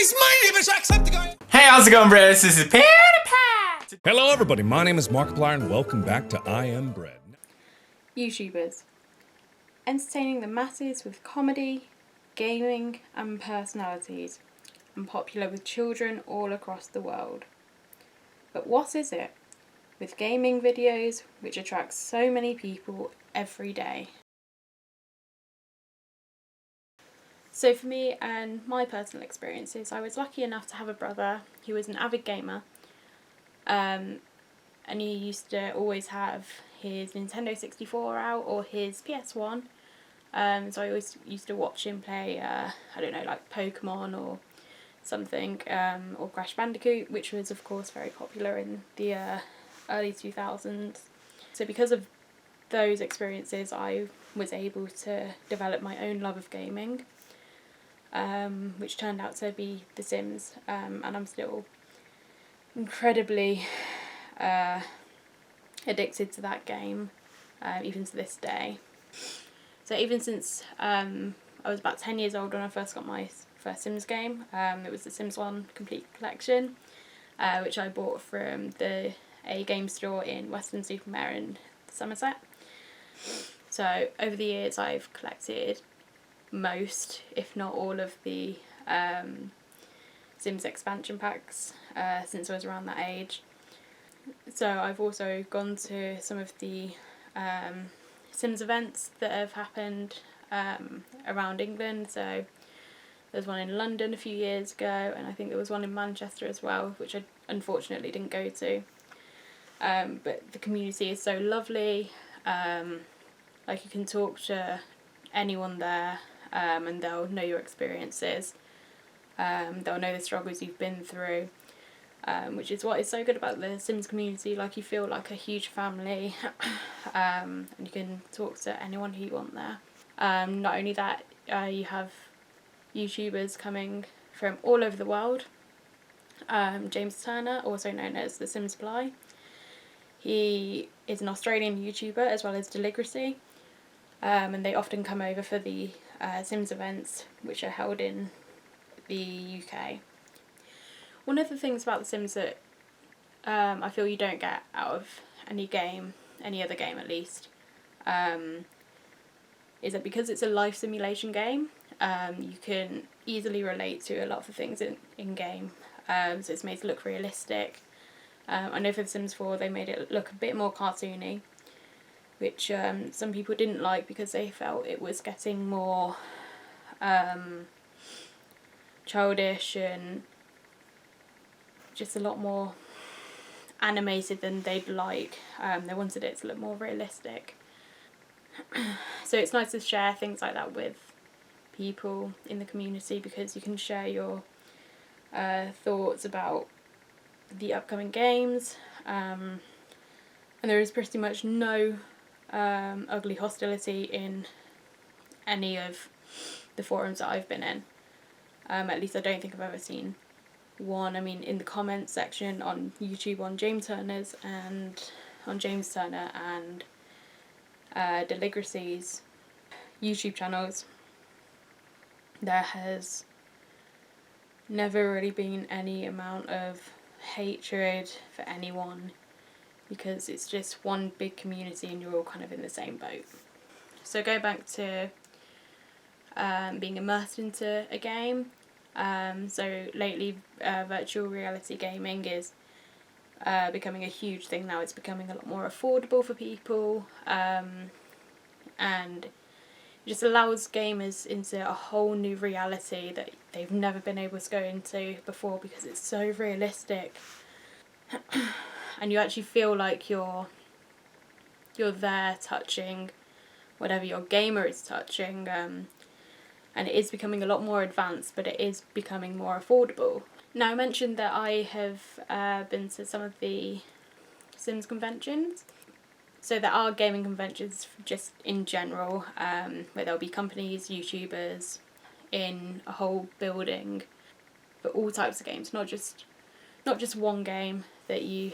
guys, my name is Jacksepticeye. Hey, how's it going, Brits? This is PewDiePie. Hello, everybody. My name is Markiplier, and welcome back to I Am Bread. YouTubers. Entertaining the masses with comedy, gaming, and personalities, and popular with children all across the world. But what is it with gaming videos which attracts so many people every day? So for me and my personal experiences, I was lucky enough to have a brother who was an avid gamer, and he used to always have his Nintendo 64 out or his PS1. So I always used to watch him play, I don't know, like Pokemon or something, or Crash Bandicoot, which was of course very popular in the early 2000s. So because of those experiences, I was able to develop my own love of gaming, which turned out to be The Sims, and I'm still incredibly addicted to that game, even to this day. So even since I was about 10 years old when I first got my first Sims game, it was the Sims 1 Complete Collection, which I bought from a game store in Weston-super-Mare in Somerset. So over the years I've collected most, if not all, of the Sims expansion packs since I was around that age. So I've also gone to some of the Sims events that have happened around England. So there's one in London a few years ago, and I think there was one in Manchester as well, which I unfortunately didn't go to. But the community is so lovely. Like, you can talk to anyone there, and they'll know your experiences. They'll know the struggles you've been through. Which is what is so good about the Sims community. Like, you feel like a huge family, and you can talk to anyone who you want there. Not only that, you have YouTubers coming from all over the world. James Turner, also known as The Sims Fly. He is an Australian YouTuber as well as Deligracy, and they often come over for the Sims events, which are held in the UK. One of the things about The Sims that I feel you don't get out of any other game at least, is that because it's a life simulation game, you can easily relate to a lot of the things in game. So it's made to look realistic. I know for The Sims 4 they made it look a bit more cartoony, which some people didn't like because they felt it was getting more childish and just a lot more animated than they'd like. They wanted it to look more realistic. So it's nice to share things like that with people in the community, because you can share your thoughts about the upcoming games, and there is pretty much no ugly hostility in any of the forums that I've been in. At least I don't think I've ever seen one. I mean, in the comments section on YouTube on James Turner and Deligracy's YouTube channels, there has never really been any amount of hatred for anyone, because it's just one big community and you're all kind of in the same boat. So go back to being immersed into a game. So lately virtual reality gaming is becoming a huge thing now. It's becoming a lot more affordable for people, and it just allows gamers into a whole new reality that they've never been able to go into before, because it's so realistic. And you actually feel like you're there touching whatever your gamer is touching, and it is becoming a lot more advanced, but it is becoming more affordable. Now, I mentioned that I have been to some of the Sims conventions. So there are gaming conventions just in general, where there'll be companies, YouTubers in a whole building for all types of games, not just one game that you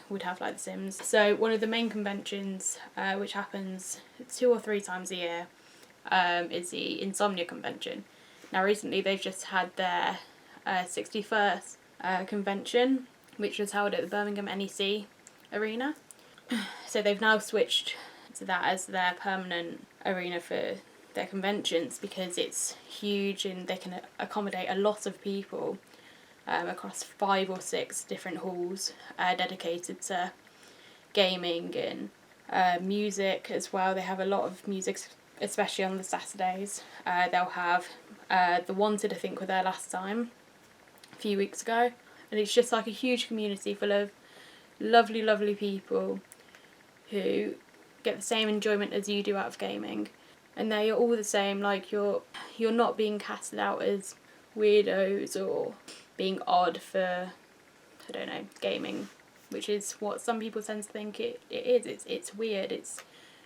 would have like The Sims. So one of the main conventions, which happens 2 or 3 times a year, is the Insomnia convention. Now recently they've just had their 61st convention, which was held at the Birmingham NEC Arena. So they've now switched to that as their permanent arena for their conventions because it's huge and they can accommodate a lot of people across 5 or 6 different halls dedicated to gaming and music as well. They have a lot of music, especially on the Saturdays. They'll have The Wanted, I think, were there last time, a few weeks ago. And it's just like a huge community full of lovely, lovely people who get the same enjoyment as you do out of gaming. And they are all the same, like you're not being casted out as weirdos or being odd for, I don't know, gaming, which is what some people tend to think it is. It's weird, it's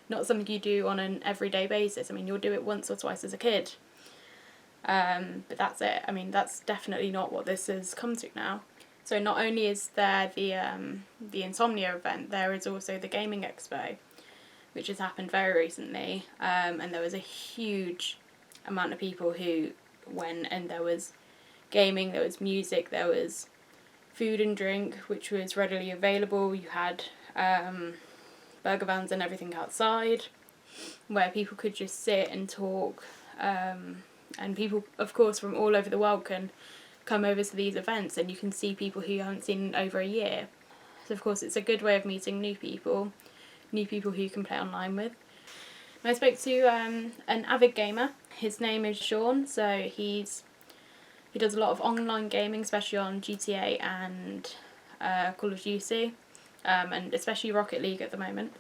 not something you do on an everyday basis. I mean, you'll do it once or twice as a kid. But that's it. I mean, that's definitely not what this has come to now. So not only is there the Insomnia event, there is also the Gaming Expo, which has happened very recently, and there was a huge amount of people who went, and there was gaming, there was music, there was food and drink, which was readily available. You had burger vans and everything outside, where people could just sit and talk, and people, of course, from all over the world can come over to these events, and you can see people who you haven't seen in over a year. So of course it's a good way of meeting new people who you can play online with. And I spoke to an avid gamer. His name is Sean. So he does a lot of online gaming, especially on GTA and Call of Duty, and especially Rocket League at the moment.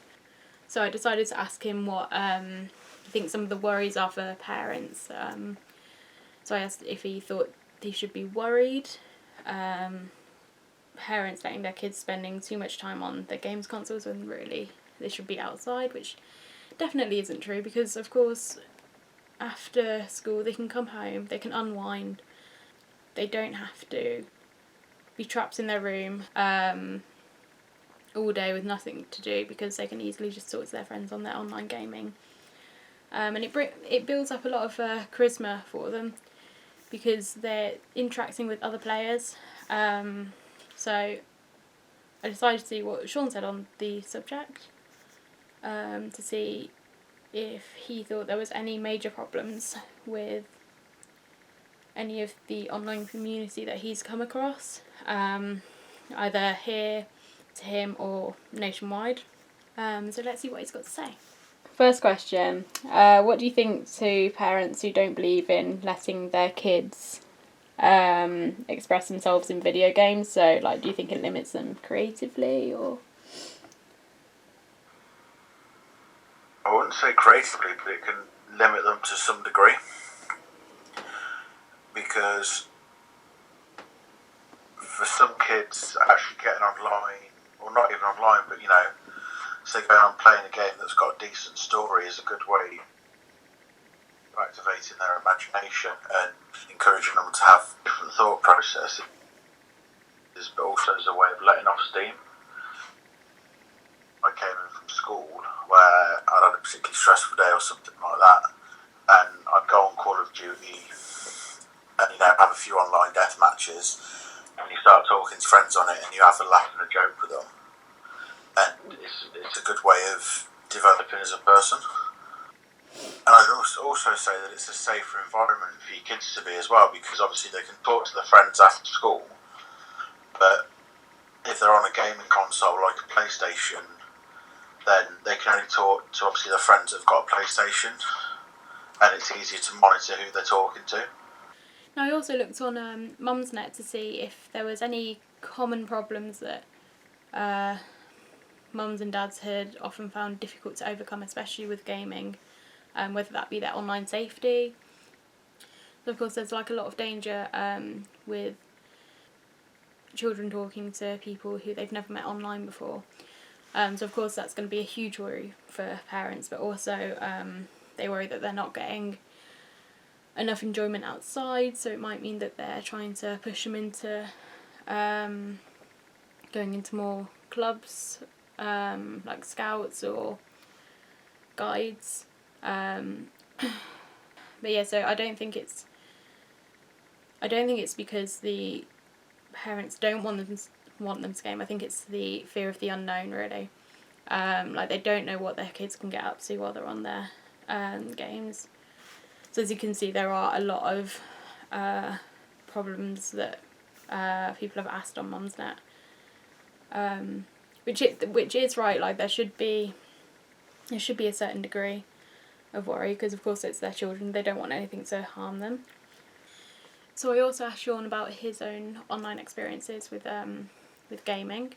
So I decided to ask him what I think some of the worries are for parents. So I asked if he thought they should be worried, parents letting their kids spending too much time on their games consoles when really they should be outside, which definitely isn't true, because of course after school they can come home, they can unwind, they don't have to be trapped in their room all day with nothing to do, because they can easily just talk to their friends on their online gaming, and it builds up a lot of charisma for them, because they're interacting with other players. So I decided to see what Sean said on the subject, to see if he thought there was any major problems with any of the online community that he's come across, either here to him or nationwide. So let's see what he's got to say. First question, what do you think to parents who don't believe in letting their kids express themselves in video games? So, like, do you think it limits them creatively, or? I wouldn't say creatively, but it can limit them to some degree, because for some kids actually getting online, or not even online, but say going on playing a game that's got a decent story is a good way of activating their imagination and encouraging them to have different thought processes, but also as a way of letting off steam. I came in from school where I'd had a particularly stressful day or something like that, and I'd go on Call of Duty and have a few online death matches, and you start talking to friends on it and you have a laugh and a joke with them, and it's a good way of developing as a person. And I'd also say that it's a safer environment for your kids to be as well, because obviously they can talk to their friends after school, but if they're on a gaming console like a PlayStation, then they can only talk to obviously their friends that have got a PlayStation, and it's easier to monitor who they're talking to. Now, I also looked on Mumsnet to see if there was any common problems that mums and dads had often found difficult to overcome, especially with gaming, whether that be their online safety. So of course there's like a lot of danger with children talking to people who they've never met online before. So of course that's going to be a huge worry for parents, but also they worry that they're not getting enough enjoyment outside, so it might mean that they're trying to push them into going into more clubs, like scouts or guides. But yeah, so I don't think I don't think it's because the parents don't want them to game. I think it's the fear of the unknown, really. Like, they don't know what their kids can get up to while they're on their games. So as you can see, there are a lot of problems that people have asked on Mumsnet, which is right. Like, there should be a certain degree of worry, because of course it's their children. They don't want anything to harm them. So I also asked Sean about his own online experiences with gaming.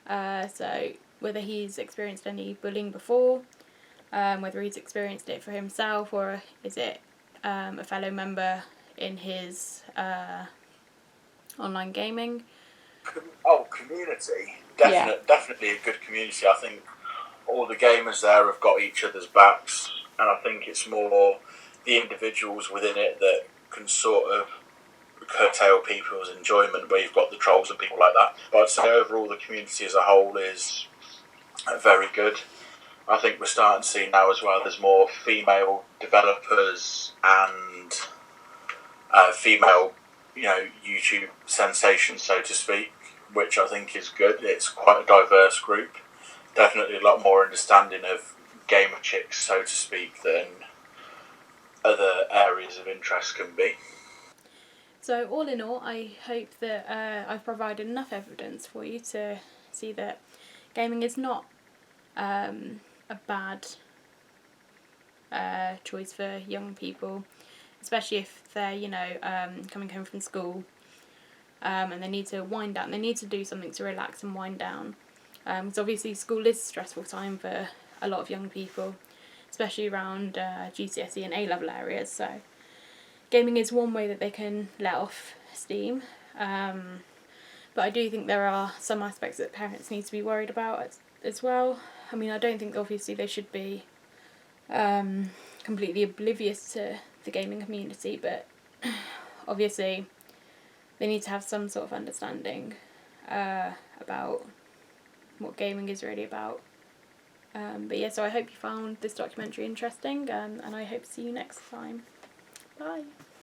So whether he's experienced any bullying before, whether he's experienced it for himself, or is it a fellow member in his online gaming. Community. Definitely a good community. I think all the gamers there have got each other's backs, and I think it's more the individuals within it that can sort of curtail people's enjoyment, where you've got the trolls and people like that. But I'd say overall the community as a whole is very good. I think we're starting to see now as well, there's more female developers and female, YouTube sensations, so to speak, which I think is good. It's quite a diverse group. Definitely a lot more understanding of gamer chicks, so to speak, than other areas of interest can be. So all in all, I hope that I've provided enough evidence for you to see that gaming is not a bad choice for young people, especially if they're, coming home from school and they need to wind down. They need to do something to relax and wind down. Because obviously school is a stressful time for a lot of young people, especially around GCSE and A-level areas. So gaming is one way that they can let off steam. But I do think there are some aspects that parents need to be worried about as well. I mean, I don't think obviously they should be completely oblivious to the gaming community, but obviously they need to have some sort of understanding about what gaming is really about. But yeah, so I hope you found this documentary interesting, and I hope to see you next time. Bye.